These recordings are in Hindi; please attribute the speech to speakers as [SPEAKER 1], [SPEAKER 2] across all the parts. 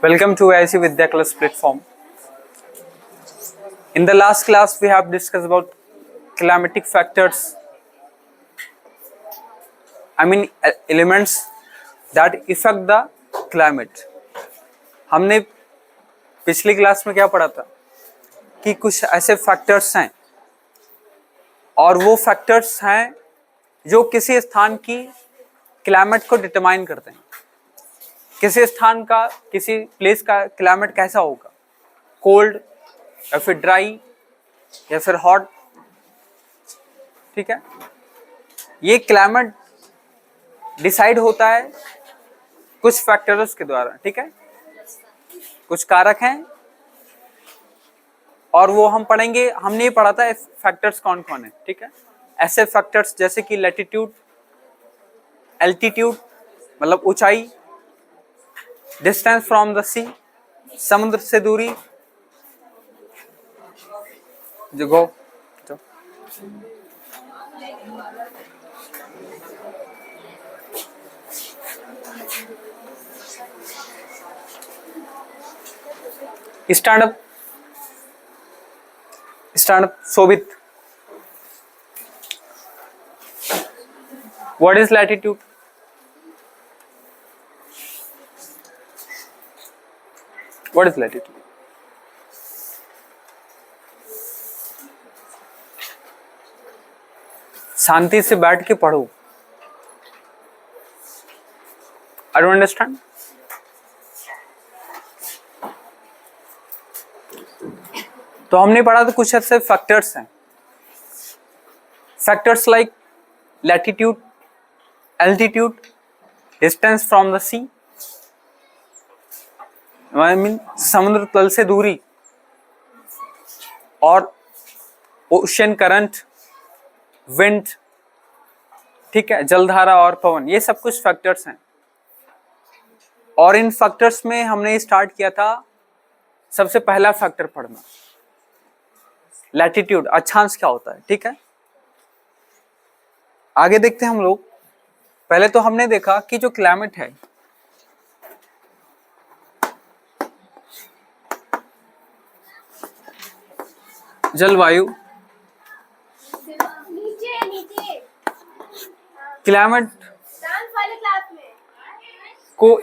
[SPEAKER 1] Welcome to IIC Vidya Class platform. In the last class, we have discussed about climatic factors. Elements that affect the climate. हमने पिछली क्लास में क्या पढ़ा था कि कुछ ऐसे फैक्टर्स हैं और वो फैक्टर्स हैं जो किसी स्थान की क्लाइमेट को डिटरमाइन करते हैं. किसी स्थान का, किसी प्लेस का क्लाइमेट कैसा होगा, कोल्ड या फिर ड्राई या फिर हॉट. ठीक है, ये क्लाइमेट डिसाइड होता है कुछ फैक्टर्स के द्वारा. ठीक है, कुछ कारक हैं और वो हम पढ़ेंगे. हमने ये पढ़ा था फैक्टर्स कौन कौन है. ठीक है, ऐसे फैक्टर्स जैसे कि लैटिट्यूड, एल्टीट्यूड मतलब ऊंचाई, डिस्टेंस फ्रॉम द सी समुद्र से दूरी, जो stand up Shobhit. What is latitude? What is latitude? शांति से बैठ के पढ़ो. I don't understand. तो हमने पढ़ा था कुछ ऐसे फैक्टर्स हैं. Factors like latitude, altitude, distance from the sea समुद्र तल से दूरी, और ओशन करंट, विंड. ठीक है, जलधारा और पवन, ये सब कुछ फैक्टर्स हैं. और इन फैक्टर्स में हमने स्टार्ट किया था सबसे पहला फैक्टर पढ़ना, लैटिट्यूड, अक्षांश क्या होता है. ठीक है, आगे देखते हैं हम लोग. पहले तो हमने देखा कि जो क्लाइमेट है, जलवायु, क्लाइमेट को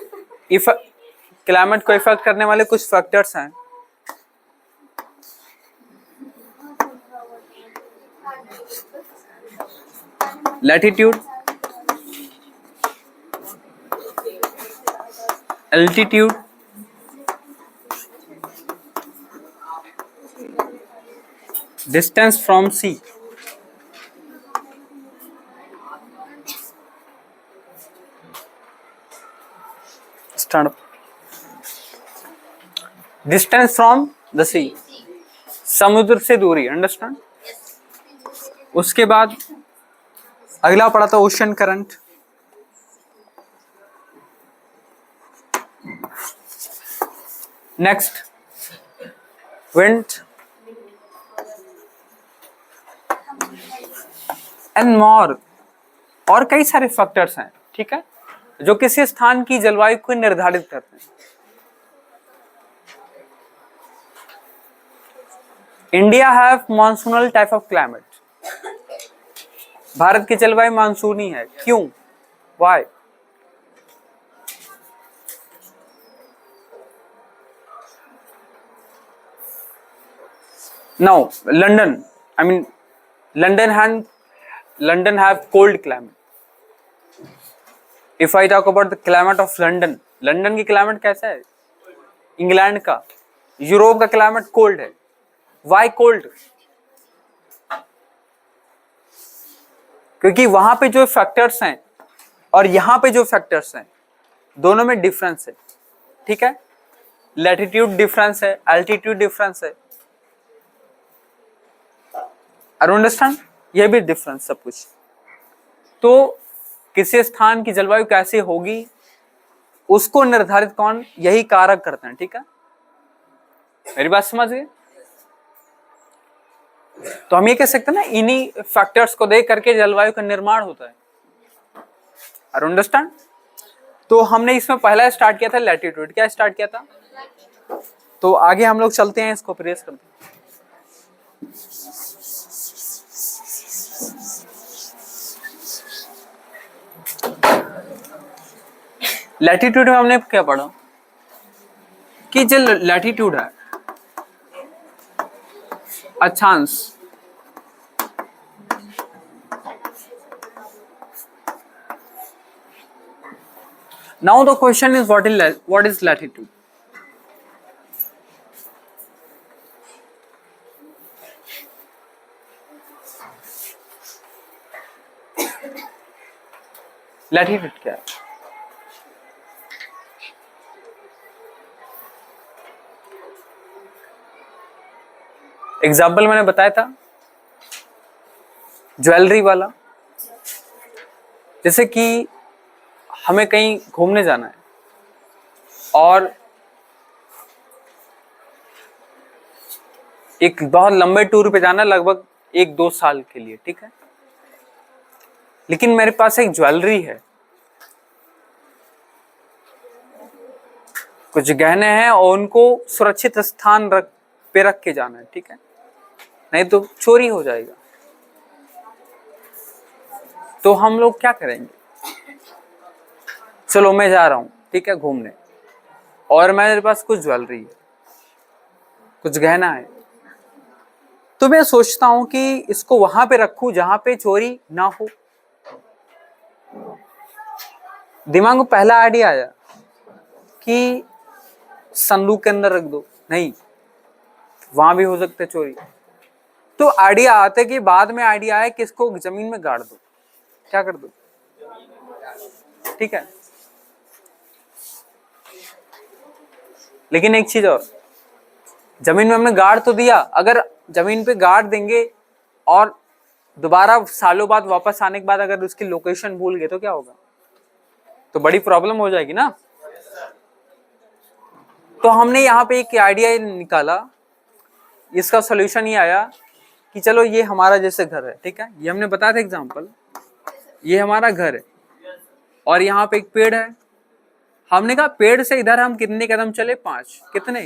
[SPEAKER 1] इफेक्ट करने वाले कुछ फैक्टर्स हैं. Latitude, altitude, distance from sea. Distance from the sea, समुद्र से दूरी. अंडरस्टैंड. उसके बाद अगला पढ़ा था ocean current. Next wind and more. और कई सारे फैक्टर्स हैं. ठीक है, जो किसी स्थान की जलवायु को निर्धारित करते हैं. India have monsoonal type of climate. भारत की जलवायु मानसूनी है. क्यों? Why? No, London, London have cold climate. If I talk about the climate of London, London की क्लाइमेट कैसा है? इंग्लैंड का, यूरोप का क्लाइमेट कोल्ड है. Why cold? क्योंकि वहां पे जो फैक्टर्स हैं और यहां पे जो फैक्टर्स हैं, दोनों में डिफरेंस है. ठीक है, लैटिट्यूड डिफरेंस है, एल्टीट्यूड डिफरेंस है. आई डोंट अंडरस्टैंड. ये भी डिफरेंस सब कुछ. तो किसी स्थान की जलवायु कैसे होगी उसको निर्धारित कौन? यही कारक करते हैं. ठीक है, मेरी बात समझ गए? तो हम ये कह सकते हैं ना, इन्हीं फैक्टर्स को देख करके जलवायु का निर्माण होता है. आई डोंट अंडरस्टैंड. तो हमने इसमें पहला स्टार्ट किया था लैटिट्यूड, क्या स्टार्ट किया था? तो आगे हम लोग चलते हैं, इसको प्रेस करते हैं। लैटिट्यूड में हमने क्या पढ़ा कि जो लैटिट्यूड है अक्षांश, now the question is what is latitude? Latitude क्या है? एग्जाम्पल मैंने बताया था ज्वेलरी वाला, जैसे कि हमें कहीं घूमने जाना है और एक बहुत लंबे टूर पे जाना है, लगभग 1-2 साल के लिए, ठीक है। लेकिन मेरे पास एक ज्वेलरी है, कुछ गहने हैं और उनको सुरक्षित स्थान पे रख के जाना है, ठीक है, नहीं तो चोरी हो जाएगा। तो हम लोग क्या करेंगे? चलो मैं जा रहा हूं, ठीक है, घूमने, और मेरे पास कुछ ज्वेलरी है, कुछ गहना है, तो मैं सोचता हूं कि इसको वहां पे रखूं जहां पे चोरी ना हो। दिमाग में पहला आइडिया आया कि संदूक के अंदर रख दो, नहीं, वहां भी हो सकता है चोरी। तो आइडिया आता है कि बाद में आइडिया है कि इसको जमीन में गाड़ दो, क्या कर दो, ठीक है। लेकिन एक चीज और, जमीन में हमने गाड़ तो दिया, अगर जमीन पे गाड़ देंगे और दोबारा सालों बाद वापस आने के बाद अगर उसकी लोकेशन भूल गए तो क्या होगा? तो बड़ी प्रॉब्लम हो जाएगी ना। तो हमने यहाँ पे एक आइडिया निकाला, इसका सॉल्यूशन ये आया कि चलो ये हमारा जैसे घर है, ठीक है, ये हमने बताया था एग्जांपल, ये हमारा घर है और यहाँ पे एक पेड़ है। हमने कहा पेड़ से इधर हम कितने कदम चले? 5। कितने?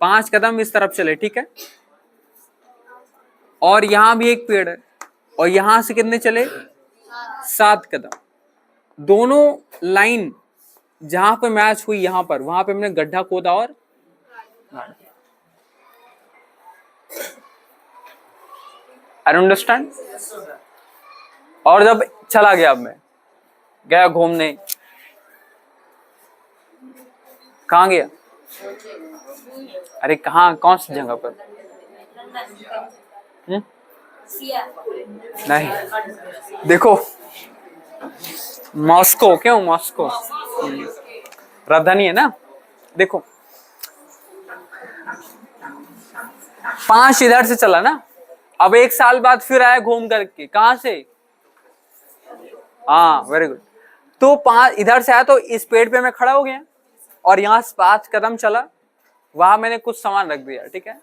[SPEAKER 1] 5 कदम इस तरफ चले, ठीक है। और यहाँ भी एक पेड़ है और यहाँ से कितने चले? 7 कदम। दोनों लाइन जहां पे मैच हुई यहाँ पर, वहां पे हमने गड्ढा खोदा और आई अंडरस्टैंड। और जब चला गया, अब मैं गया घूमने, कहाँ गया? अरे कहाँ, कौन सी जगह पर? नहीं, देखो मॉस्को, क्यों मॉस्को? राजधानी है ना। देखो 5 इधर से चला ना, अब 1 साल बाद फिर आया घूम करके, कहां से? हाँ, वेरी गुड। तो 5 इधर से आया तो इस पेड़ पे मैं खड़ा हो गया और यहाँ 5 कदम चला, वहां मैंने कुछ सामान रख दिया, ठीक है।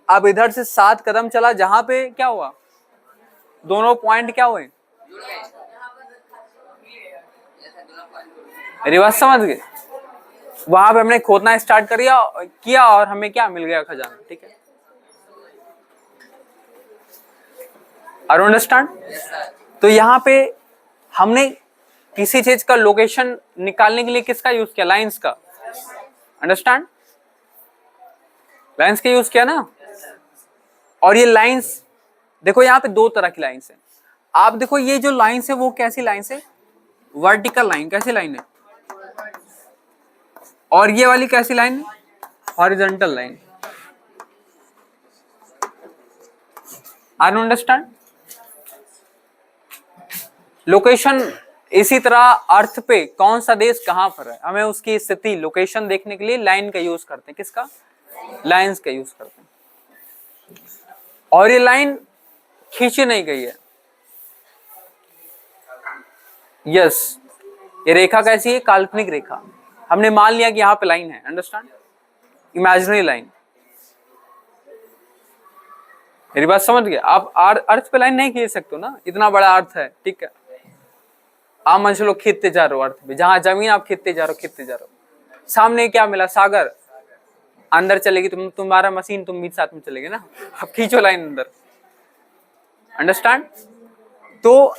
[SPEAKER 1] अब इधर से 7 कदम चला, जहां पे क्या हुआ? दोनों पॉइंट क्या हुए? मेरी बात समझ गए? वहां पे हमने खोदना स्टार्ट किया और हमें क्या मिल गया? खजाना, ठीक है। Are you understand? तो यहाँ पे हमने किसी चीज का लोकेशन निकालने के लिए किसका यूज किया? लाइंस का। अंडरस्टैंड? लाइंस का यूज किया ना। और ये लाइंस देखो, यहाँ पे 2 तरह की लाइंस है। आप देखो ये जो लाइंस है वो कैसी लाइंस है? Vertical line. कैसी लाइन है? और ये वाली कैसी लाइन है? Horizontal line. Are you understand? Location इसी तरह अर्थ पे कौन सा देश कहां पर है, हमें उसकी स्थिति लोकेशन देखने के लिए लाइन का यूज करते हैं। किसका? लाइंस का यूज करते हैं। और ये लाइन खींची नहीं गई है। यस, ये रेखा कैसी है? काल्पनिक रेखा। हमने मान लिया कि यहाँ पे लाइन है। अंडरस्टैंड? Imaginary line. मेरी बात समझ गए? आप अर्थ पे लाइन नहीं खींच सकते हो ना, इतना बड़ा अर्थ है, ठीक है। आप मान लो खींचते जा रहे हो अर्थ पे, जहां जमीन आप खींचते जा रहे हो खींचते जा रहे हो, सामने क्या मिला, सागर, अंदर चलेगी तुम्हारा मशीन, तुम भी साथ में चलेगे ना, अब खींचो लाइन अंदर, अंडरस्टैंड। तो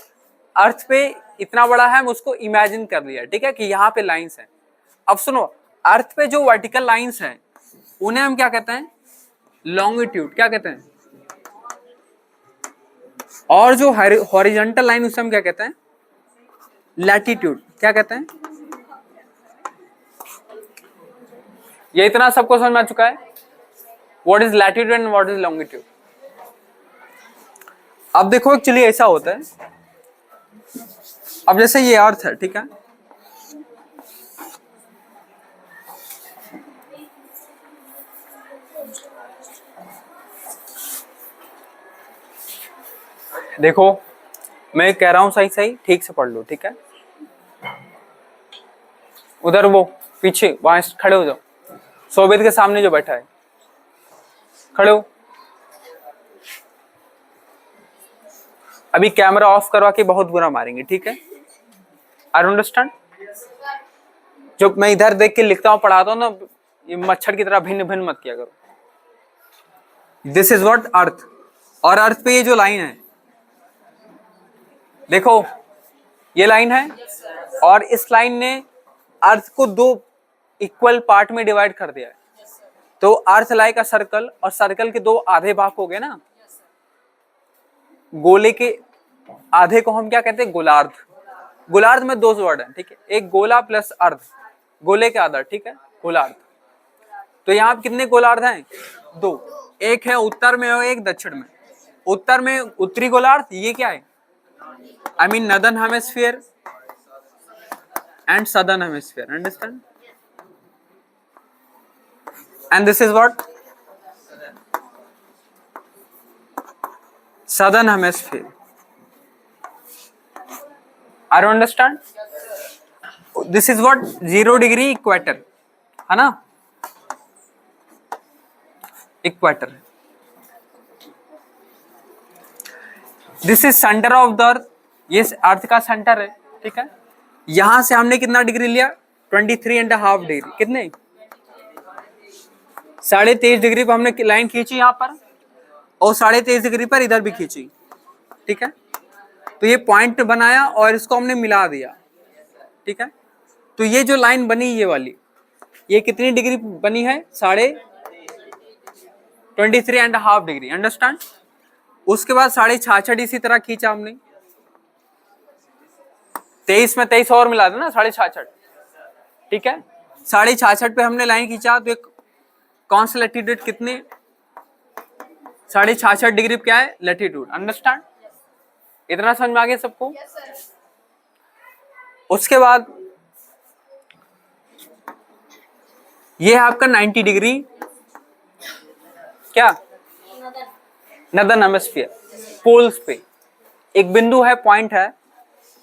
[SPEAKER 1] अर्थ पे इतना बड़ा है, हम उसको इमेजिन कर लिया, ठीक है, कि यहाँ पे लाइंस हैं। अब सुनो, अर्थ पे जो वर्टिकल लाइंस हैं उन्हें हम क्या कहते हैं, लॉन्गिट्यूड, क्या कहते हैं, और जो हॉरिजॉन्टल लाइन उसे हम क्या कहते हैं, लैटिट्यूड, क्या कहते हैं। ये इतना सबको समझ में आ चुका है, what is latitude and what is longitude. अब देखो एक्चुअली ऐसा होता है, अब जैसे ये अर्थ है, ठीक है, देखो मैं कह रहा हूं सही सही ठीक से पढ़ लो, ठीक है। उधर वो पीछे वहां खड़े हो जाओ, सोबेद के सामने जो बैठा है खड़े हो। अभी कैमरा ऑफ करवा के बहुत बुरा मारेंगे, ठीक है, आई अंडरस्टैंड। जो मैं इधर देख के लिखता हूँ पढ़ाता हूँ ना, ये मच्छर की तरह भिन्न भिन्न मत किया करो। दिस इज व्हाट अर्थ, और अर्थ पे ये जो लाइन है देखो, ये लाइन है, और इस लाइन ने अर्थ को दो इक्वल पार्ट में डिवाइड कर दिया है। तो अर्थ लाइक अ सर्कल, और सर्कल के दो आधे भाग हो गए ना, गोले के आधे को हम क्या कहते हैं, गोलार्ध। गोलार्ध में दो वर्ड है, ठीक है, एक गोला प्लस अर्ध, गोले के आधा, ठीक है, गोलार्ध। तो यहाँ कितने गोलार्ध हैं, दो, एक है उत्तर में और एक दक्षिण में। उत्तर में उत्तरी गोलार्ध, ये क्या है, आई mean northern hemisphere and southern hemisphere, understand. And this is what, southern hemisphere, I don't understand. This is what, 0 degree equator, है ना, equator. This is centre of the earth, ये अर्थ का सेंटर है, ठीक है। यहां से हमने कितना डिग्री लिया, 23.5 डिग्री, कितने, 23.5 डिग्री पर हमने लाइन खींची यहाँ पर, और 23.5 डिग्री पर इधर भी खींची, ठीक है। तो ये पॉइंट बनाया और इसको हमने मिला दिया, ठीक है। तो ये जो लाइन बनी ये वाली, ये कितनी डिग्री बनी है, 23.5 डिग्री, अंडरस्टैंड। उसके बाद 66.5 इसी तरह खींचा हमने, 23 में 23 और मिला देना, 66.5, ठीक है। 66.5 पे हमने लाइन खींचा, तो एक कौन सा लैटिट्यूड, कितने, 66.5 डिग्री क्या है, लैटिट्यूड, अंडरस्टैंड। इतना समझ में आ गया सबको। उसके बाद ये है आपका 90 डिग्री, क्या, नदर्न हेमिस्फीयर, पोल्स पे एक बिंदु है, पॉइंट है,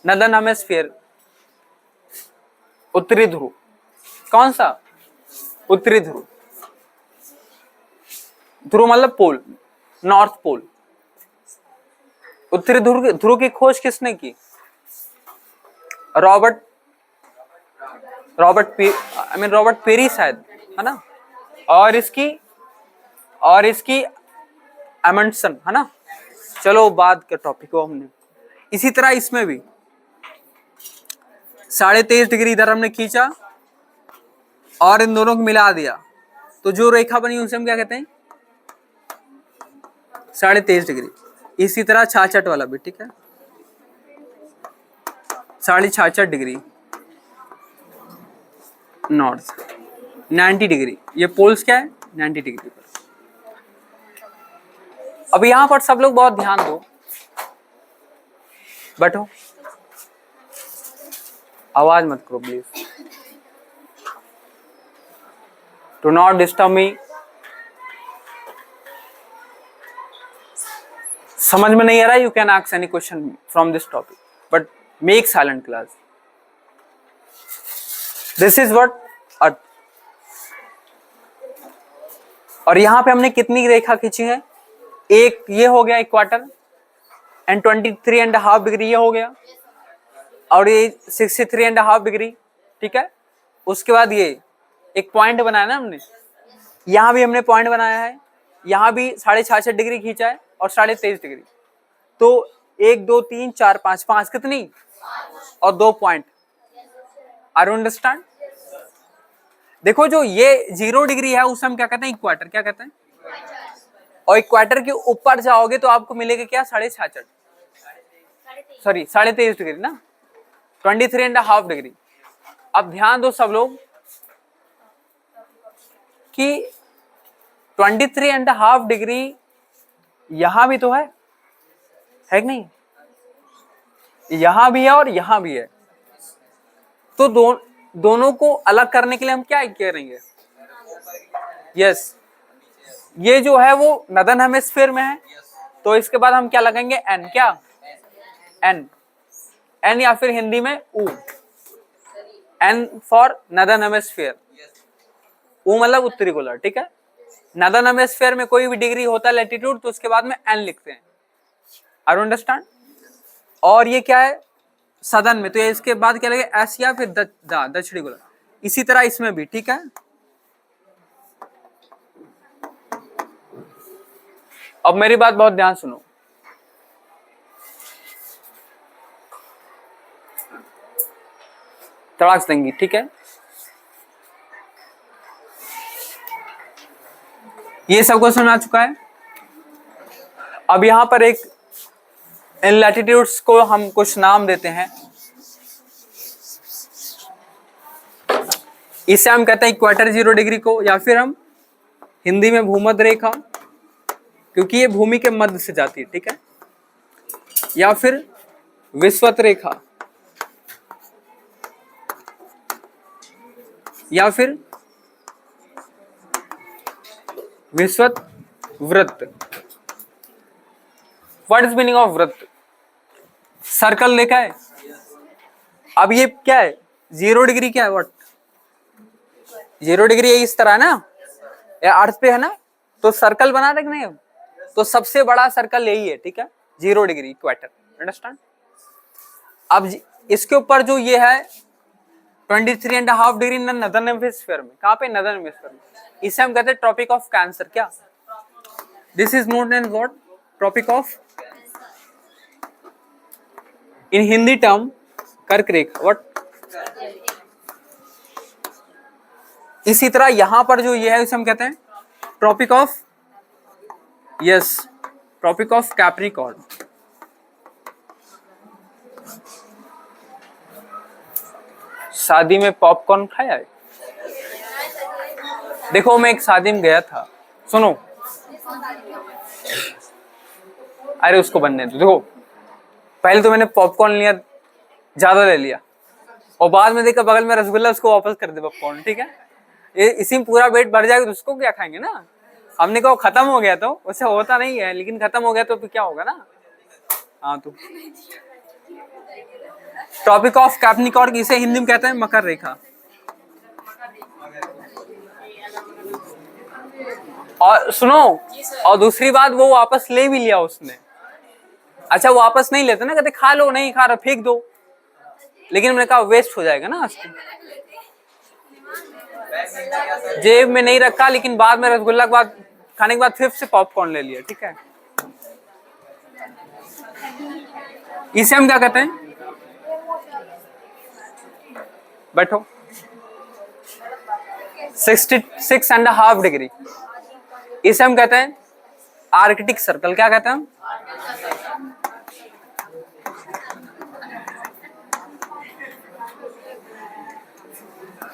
[SPEAKER 1] नदर्न हेमिस्फीयर, उत्तरी ध्रुव, कौन सा, उत्तरी ध्रुव, ध्रुव मतलब पोल, नॉर्थ पोल। उत्तरी ध्रुव की खोज किसने की, रॉबर्ट पेरी शायद, है ना, और इसकी एमंडसन, है ना। चलो बाद के टॉपिक को हमने, इसी तरह इसमें भी 23.5 डिग्री इधर हमने खींचा और इन दोनों को मिला दिया, तो जो रेखा बनी उसे हम क्या कहते हैं, 23.5 डिग्री। इसी तरह 66 वाला भी, ठीक है, 66.5 डिग्री नॉर्थ, 90 डिग्री, ये पोल्स क्या है, 90 डिग्री पर। अब यहां पर सब लोग बहुत ध्यान दो, बैठो, आवाज मत करो please, do not disturb me. समझ में नहीं आ रहा, you can ask any question from this topic, but make silent class. This is what earth, और यहां पे हमने कितनी रेखा खींची है, एक ये हो गया इक्वाटर, एंड 23.5 डिग्री ये हो गया। और ये 63.5 डिग्री, ठीक है। उसके बाद ये एक पॉइंट बनाया ना हमने, यहाँ भी हमने पॉइंट बनाया है, यहाँ भी 66.5 डिग्री खींचा है और 23.5 डिग्री। तो 1 2 3 4 5, 5 कितनी और 2 पॉइंट। Are you understand? देखो जो ये 0 डिग्री है उसे हम क्या कहते हैं, इक्वेटर। क्या कहते हैं? और इक्वेटर के ऊपर जाओगे तो आपको मिलेगा क्या, 66.5, सॉरी 23.5 डिग्री ना, 23.5 डिग्री। अब ध्यान दो सब लोग कि 23.5 डिग्री यहां भी तो है कि नहीं? यहां भी है और यहां भी है। तो दोनों को अलग करने के लिए हम क्या करेंगे? यस, ये जो है वो नदन हेमिस्फीयर में है, तो इसके बाद हम क्या लगाएंगे, एन। क्या? एन। एन या फिर हिंदी में ऊ। N for northern hemisphere. ऊ मतलब उत्तरी गोलार्ध, ठीक है। नदन हेमिस्फीयर में कोई भी डिग्री होता है लैटिट्यूड, तो उसके बाद में एन लिखते हैं। Are you understand? और ये क्या है, सदन में, तो ये इसके बाद क्या लगेगा, एशिया, फिर दक्षिणी गोलार्ध। इसी तरह इसमें भी, ठीक है। अब मेरी बात बहुत ध्यान सुनो। तड़ाक देंगी, ठीक है। ये सब क्वेश्चन आ चुका है। अब यहां पर एक इन लैटिट्यूड्स को हम कुछ नाम देते हैं। इसे हम कहते हैं इक्वेटर 0 डिग्री को, या फिर हम हिंदी में भूमध्य रेखा, क्योंकि ये भूमि के मध्य से जाती है, ठीक है। या फिर विषुवत रेखा, या फिर विषुवत वृत्त। व्हाट इज मीनिंग ऑफ वृत्त? सर्कल देखा है। अब ये क्या है, 0 डिग्री क्या है, व्हाट? 0 डिग्री इस तरह है ना, अर्थ पे है ना, तो सर्कल बना रहे नहीं, तो सबसे बड़ा सर्कल यही है, ठीक है, 0 डिग्री इक्वेटर। अंडरस्टैंड? अब इसके ऊपर जो ये है 23.5 डिग्री नदर्न हेमिस्फीयर में, कहां पे, नदर्न हेमिस्फीयर में, इसे हम कहते हैं ट्रॉपिक ऑफ कैंसर। क्या? This is known as what, Tropic of, in Hindi term कर्क रेखा। व्हाट? इसी तरह यहां पर जो ये है इसे हम कहते हैं Tropic of, yes, Tropic of Capricorn. शादी में पॉपकॉर्न खाया है? देखो मैं एक शादी में गया था, सुनो, अरे उसको बनने दो। देखो पहले तो मैंने पॉपकॉर्न लिया, ज्यादा ले लिया, और बाद में देखा बगल में रसगुल्ला, उसको वापस कर दे पॉपकॉर्न, ठीक है। ये इसी में पूरा पेट भर जाएगा तो उसको क्या खाएंगे ना। हमने कहा खत्म हो गया, तो उससे होता नहीं है, लेकिन खत्म हो गया तो फिर क्या होगा ना। हाँ, तो ट्रॉपिक ऑफ कैप्रिकॉर्न, इसे हिंदी में कहते हैं मकर रेखा। और सुनो, और दूसरी बात, वो वापस ले भी लिया उसने। अच्छा वापस नहीं लेते ना, कहते खा लो, नहीं खा रहा फेंक दो, लेकिन मैंने कहा वेस्ट हो जाएगा ना, जेब में नहीं रखा, लेकिन बाद में रसगुल्ला के बाद खाने के बाद फिर से पॉपकॉर्न ले लिया, ठीक है। इसे हम क्या कहते हैं, बैठो, 66.5 डिग्री, इसे हम कहते हैं आर्कटिक सर्कल। क्या कहते हैं हम?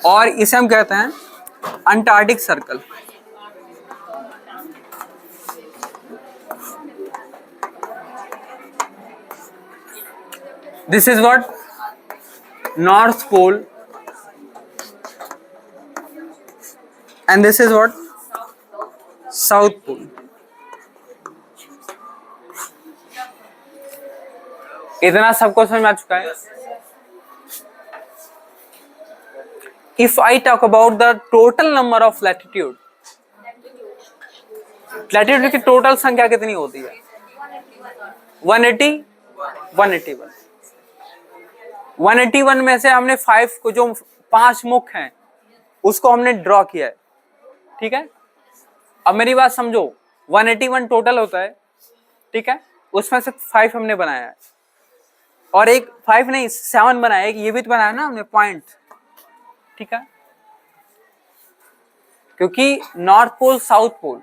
[SPEAKER 1] और इसे हम कहते हैं Antarctic Circle. This is what, North Pole, and this is what, South Pole. इतना सबको समझ में आ चुका है। If I talk about the total number of latitude, latitude की टोटल संख्या कितनी होती है? 180, 181। 181 में से हमने 5 को, जो 5 मुख्य हैं उसको हमने ड्रॉ किया है, ठीक है। अब मेरी बात समझो, 181 टोटल होता है, ठीक है, उसमें से 5 हमने बनाया है, और एक 5 नहीं 7 बनाया है, ये भी तो बनाया ना हमने पॉइंट, ठीक है, क्योंकि नॉर्थ पोल साउथ पोल,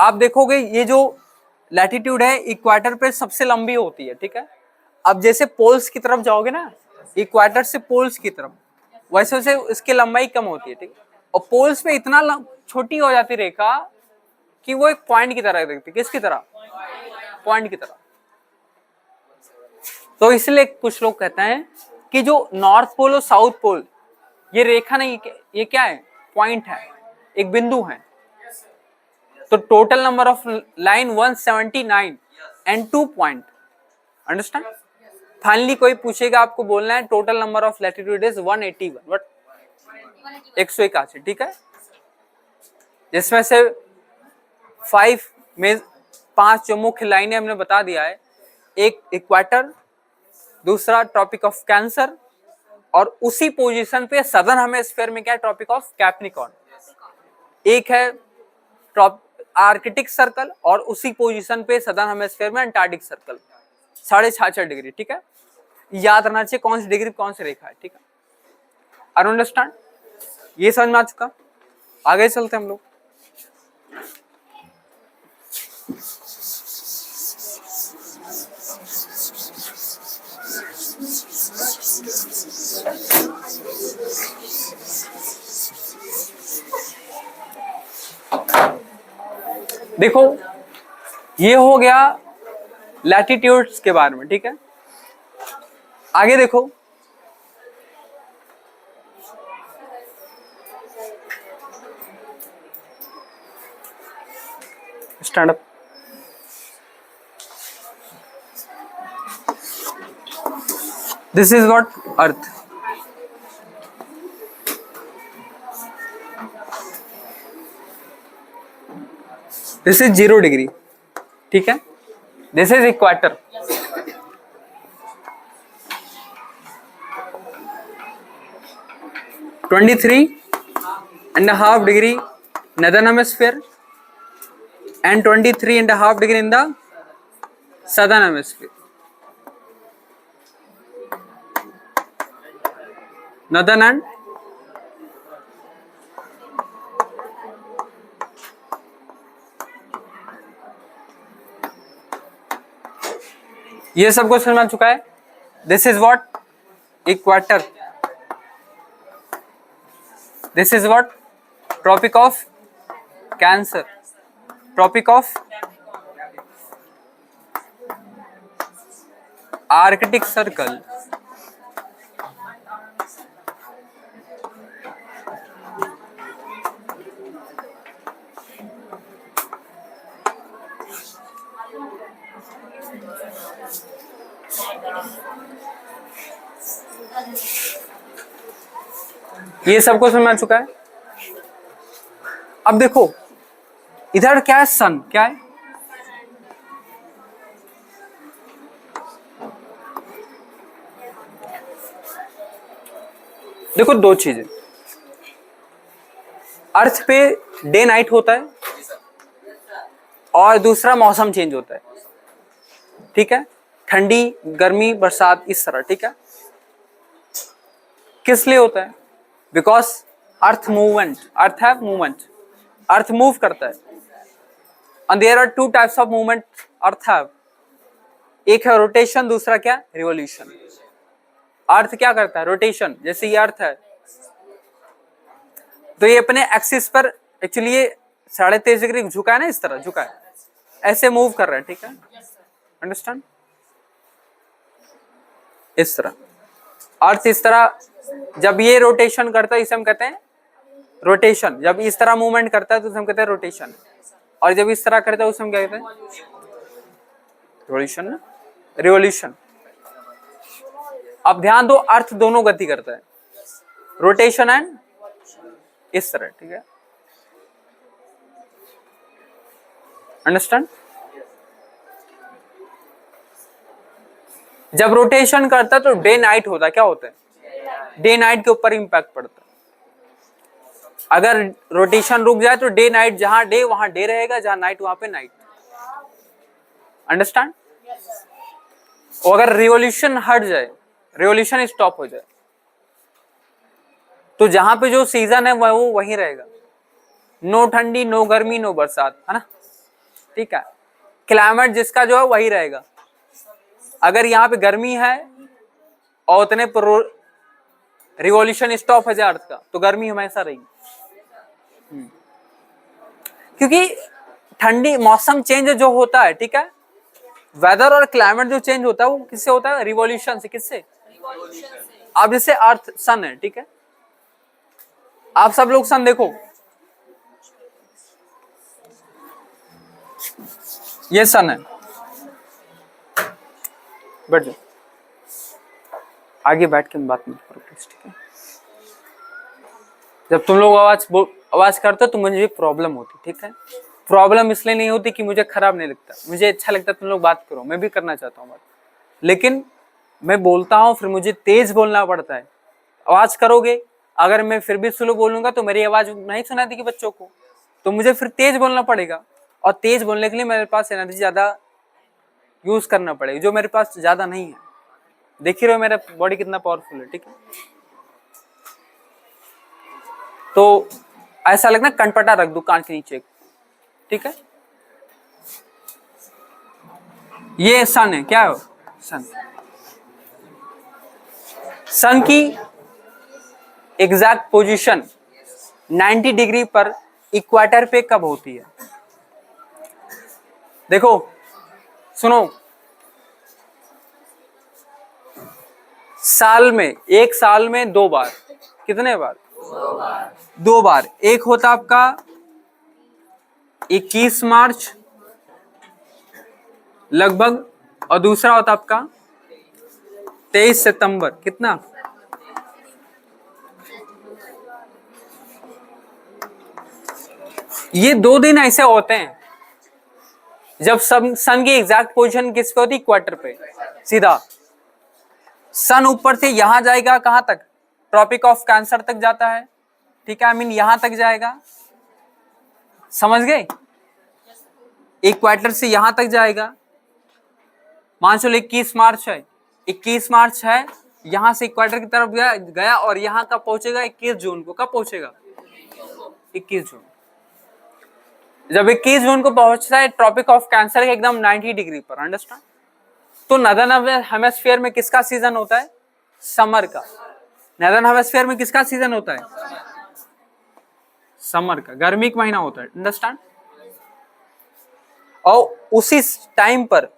[SPEAKER 1] आप देखोगे ये जो लैटिट्यूड है इक्वेटर पे सबसे लंबी होती है, ठीक है। अब जैसे पोल्स की तरफ जाओगे ना, इक्वेटर से पोल्स की तरफ, वैसे वैसे इसकी लंबाई कम होती है, ठीक है। और पोल्स पे इतना छोटी हो जाती रेखा कि वो एक पॉइंट की तरह दिखती है। किसकी तरह? पॉइंट की तरह। तो इसलिए कुछ लोग कहते हैं कि जो नॉर्थ पोल और साउथ पोल, ये रेखा नहीं, ये क्या है? पॉइंट है, एक बिंदु है। तो total number of line 179 and 2 point, understand. Finally कोई पूछेगा, आपको बोलना है total number of latitude is 181, but 181, ठीक है, जिसमें से 5 में 5 जो मुख्य लाइनें हमने बता दिया है, एक इक्वेटर, दूसरा ट्रॉपिक ऑफ कैंसर, और उसी पोजीशन पे सदर्न हेमिस्फीयर में क्या है? Tropic of Capricorn. एक है आर्कटिक सर्कल, और उसी पोजीशन पे सदर्न हेमिस्फीयर में अंटार्कटिक सर्कल, 66.5 डिग्री, ठीक है। याद रखना चाहिए कौन सी डिग्री कौन सी रेखा है, ठीक है। Are understand? ये समझ में आ चुका? आगे चलते हम लोग। देखो, ये हो गया लैटिट्यूड्स के बारे में, ठीक है। आगे देखो, stand up. This is what earth. This is 0 degree, ठीक है। This is equator, (23.5 degree northern hemisphere and 23.5 degree in the southern hemisphere. Northern and ये सबको समझ चुका है। This is what? Equator. This is what? Tropic of Cancer, Tropic of Arctic Circle, ये सबको समझ चुका है। अब देखो इधर क्या है? सन। क्या है? देखो दो चीजें, अर्थ पे डे नाइट होता है और दूसरा मौसम चेंज होता है, ठीक है। ठंडी, गर्मी, बरसात, इस तरह, ठीक है। किस लिए होता है? बिकॉज अर्थ मूवमेंट, अर्थ है मूवमेंट, अर्थ मूव करता है। And there are 2 types of movement earth have, एक है रोटेशन, दूसरा क्या? रिवॉल्यूशन। अर्थ क्या करता है? रोटेशन। जैसे ये अर्थ है तो ये अपने एक्सिस पर एक्चुअली ये 23.5 डिग्री झुका है ना, इस तरह झुका है, ऐसे मूव कर रहा है, ठीक है। अंडरस्टैंड? इस तरह अर्थ इस तरह, जब ये रोटेशन करता है इसे हम कहते हैं रोटेशन। जब इस तरह मूवमेंट करता है तो हम कहते हैं रोटेशन, और जब इस तरह करता है उसे हम क्या कहते हैं? रिवॉल्यूशन ना, रिवॉल्यूशन। अब ध्यान दो, अर्थ दोनों गति करता है, रोटेशन एंड इस तरह, ठीक है। अंडरस्टैंड? जब रोटेशन करता है तो डे नाइट होता है, क्या होता है, डे नाइट के ऊपर इम्पैक्ट पड़ता है। अगर रोटेशन रुक जाए तो डे नाइट, जहां डे वहां डे रहेगा, जहां नाइट वहां पे नाइट। अंडरस्टैंड? और अगर रिवॉल्यूशन हट जाए, रिवॉल्यूशन स्टॉप हो जाए, तो जहां पे जो सीजन है वो वही रहेगा। नो ठंडी, नो गर्मी, नो बरसात, है ना, ठीक है। क्लाइमेट जिसका जो है वही रहेगा। अगर यहाँ पे गर्मी है और उतने पर रिवॉल्यूशन स्टॉप हो जाए अर्थ का, तो गर्मी हमेशा रहेगी। क्योंकि ठंडी मौसम चेंज जो होता है, ठीक है, वेदर और क्लाइमेट जो चेंज होता है वो किससे होता है, रिवॉल्यूशन से। किससे? अब जैसे अर्थ सन है, ठीक है, आप सब लोग सन देखो, ये सन है, बैठ जाओ, आगे बैठ के बात मत करो प्लीज, ठीक है। जब तुम लोग आवाज करते हो तो मुझे भी प्रॉब्लम होती, ठीक है। प्रॉब्लम इसलिए नहीं होती कि मुझे खराब नहीं लगता, मुझे अच्छा लगता तुम लोग बात करो, मैं भी करना चाहता हूँ बात, लेकिन मैं बोलता हूँ फिर मुझे तेज बोलना पड़ता है। आवाज करोगे, अगर मैं फिर भी स्लो बोलूंगा तो मेरी आवाज नहीं सुना देगी बच्चों को, तो मुझे फिर तेज बोलना पड़ेगा, और तेज बोलने के लिए मेरे पास एनर्जी ज्यादा यूज करना पड़ेगा, जो मेरे पास ज्यादा नहीं है। देख ही रहे हो मेरा बॉडी कितना पावरफुल है, ठीक है। तो ऐसा लगना कनपटा रख दो कान के नीचे, ठीक है। ये सन है, क्या है सन? सन की एग्जैक्ट पोजीशन 90 डिग्री पर इक्वेटर पे कब होती है? देखो सुनो, साल में, एक साल में 2 बार, कितने बार? 2 बार। एक होता आपका 21 मार्च लगभग, और दूसरा होता आपका 23 सितंबर। कितना? ये 2 दिन ऐसे होते हैं जब सन की एग्जैक्ट पोजीशन किस पे होती है? इक्वेटर पे। सीधा सन ऊपर से यहां जाएगा, कहां तक? ट्रॉपिक ऑफ कैंसर तक जाता है, ठीक है, आई मीन यहां तक जाएगा, समझ गए? इक्वेटर से यहां तक जाएगा, मान चलो 21 मार्च है, 21 मार्च है, यहां से इक्वेटर की तरफ गया और यहां कब पहुंचेगा? 21 जून को। कब पहुंचेगा? 21 जून। जब 21 जून को पहुंचता है ट्रॉपिक ऑफ कैंसर के एकदम 90 डिग्री पर, अंडरस्टैंड? तो नदर्न हेमिस्फीयर में किसका सीजन होता है? समर का। नदर्न हेमिस्फीयर में किसका सीजन होता है? समर का, गर्मी का महीना होता है, अंडरस्टैंड? और उसी टाइम पर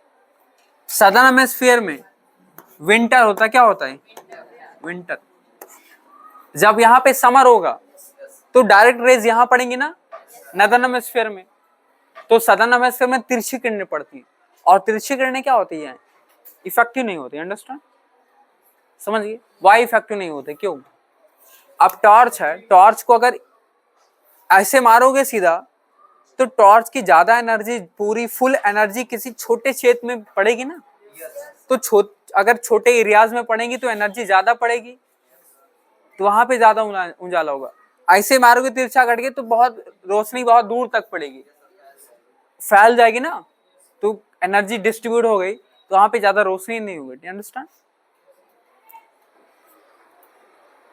[SPEAKER 1] सदर्न हेमिस्फीयर में विंटर होता है। क्या होता है? विंटर। जब यहाँ पे समर होगा तो डायरेक्ट रेज यहां पड़ेंगी ना, नदर्न हेमिस्फीयर में, तो सदर्न हेमिस्फीयर में तिरछी किरणें पड़ती हैं, और तिरछी किरणें क्या होती है? इफेक्टिव नहीं होती, अंडरस्टैंड? समझिए वाई इफेक्टिव नहीं होते, क्यों? अब टॉर्च है, टॉर्च को अगर ऐसे मारोगे सीधा, तो टॉर्च की ज्यादा एनर्जी, पूरी फुल एनर्जी किसी छोटे क्षेत्र में पड़ेगी ना, तो अगर छोटे एरियाज में पड़ेगी तो एनर्जी ज्यादा पड़ेगी, तो वहां पे ज्यादा उजाला होगा। ऐसे मारोगे तिरछा करके तो बहुत रोशनी बहुत दूर तक पड़ेगी, फैल जाएगी ना, तो एनर्जी डिस्ट्रीब्यूट हो गई, तो वहां पे ज्यादा रोशनी नहीं होगी, अंडरस्टैंड?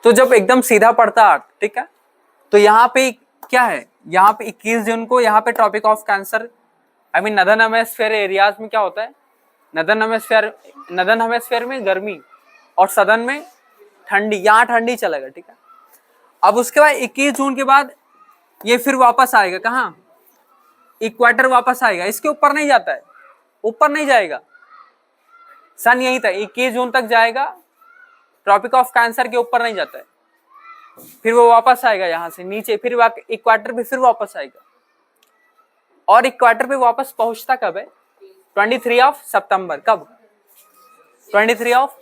[SPEAKER 1] तो जब एकदम सीधा पड़ता है, ठीक है, तो यहाँ पे क्या है? यहाँ पे 21 जून को यहाँ पे Tropic of Cancer, I mean northern hemisphere areas में क्या होता है? नदर्न हेमिस्फीयर में गर्मी और सदर्न में ठंडी, यहाँ ठंडी चलेगा, ठीक है। अब उसके बाद 21 जून के बाद ये फिर वापस आएगा, कहाँ? इक्वेटर वापस आएगा, इसके ऊपर नहीं जाता है, ऊपर नहीं जाएगा, सन यही था 21 जून तक जाएगा, ट्रॉपिक ऑफ कैंसर के ऊपर नहीं जाता है, फिर वो वापस आएगा यहाँ से नीचे, फिर इक्वेटर पे फिर वापस आएगा, और इक्वेटर पे वापस पहुंचता कब है? 23 ऑफ सितंबर। कब? 23 ऑफ,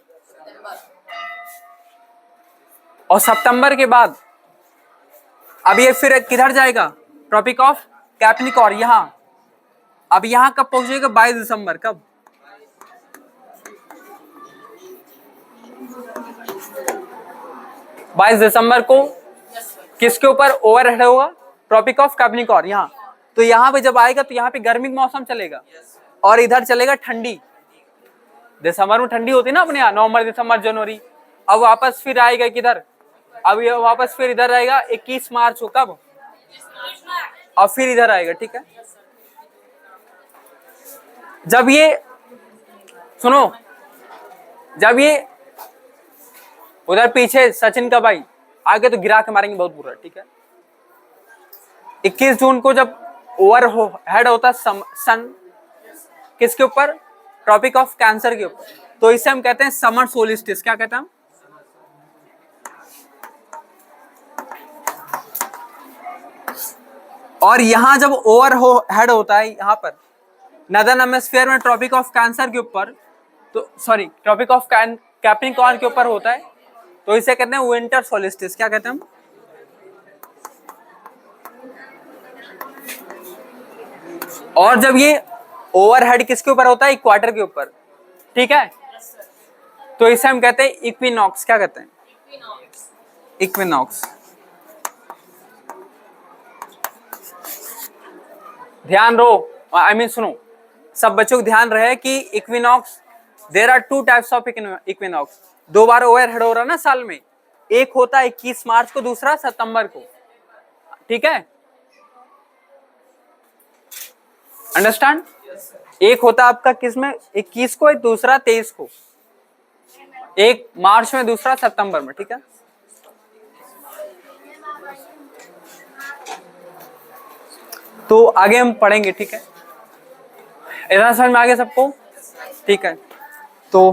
[SPEAKER 1] और सितंबर के बाद अब ये फिर किधर जाएगा? ट्रॉपिक ऑफ कैप्रिकॉर्न, यहां। अब यहां कब पहुंचेगा? 22 दिसंबर। कब? 22 दिसंबर को किसके ऊपर ओवरहेड होगा? Tropic of Capricorn. यहाँ तो यहाँ पे जब आएगा तो यहाँ पे गर्मी का मौसम चलेगा और इधर चलेगा ठंडी। दिसंबर में ठंडी होती है ना अपने यहाँ, नवंबर दिसंबर जनवरी। अब वापस फिर आएगा किधर? अब ये वापस फिर इधर आएगा 21 मार्च को। कब? और फिर इधर आएगा। ठीक है, जब ये सुनो, जब ये उधर पीछे सचिन का भाई आगे तो गिरा के मारेंगे बहुत बुरा। ठीक है, 21 जून को जब ओवर हेड होता सन किसके ऊपर? ट्रॉपिक ऑफ कैंसर के ऊपर। तो इसे हम कहते हैं समर सोलिस्टिस। क्या कहते हैं हम? और यहां जब ओवर हेड होता है यहां पर नदर्न हेमिस्फीयर में ट्रॉपिक ऑफ कैंसर के ऊपर, तो सॉरी ट्रॉपिक ऑफ कैप्रिकॉर्न के ऊपर होता है, तो इसे कहते हैं विंटर सोलिस्टिस। क्या कहते हैं हम? और जब ये ओवरहेड किसके ऊपर होता है? इक्वाटर के ऊपर। ठीक है, तो इसे हम कहते हैं इक्विनॉक्स। क्या कहते हैं? इक्विनॉक्स। ध्यान रहो, आई मीन सुनो, सब बच्चों को ध्यान रहे कि equinox, there are 2 types of equinox. 2 बार ओवरहेड हो रहा है ना साल में, एक होता है 21 मार्च को, दूसरा सितंबर को। ठीक है, अंडरस्टैंड? एक होता है आपका किसमें? 21 को, एक दूसरा 23 को। एक मार्च में, दूसरा सितंबर में। ठीक है, तो आगे हम पढ़ेंगे। ठीक है, इतना समझ में आ गया सबको? ठीक है, तो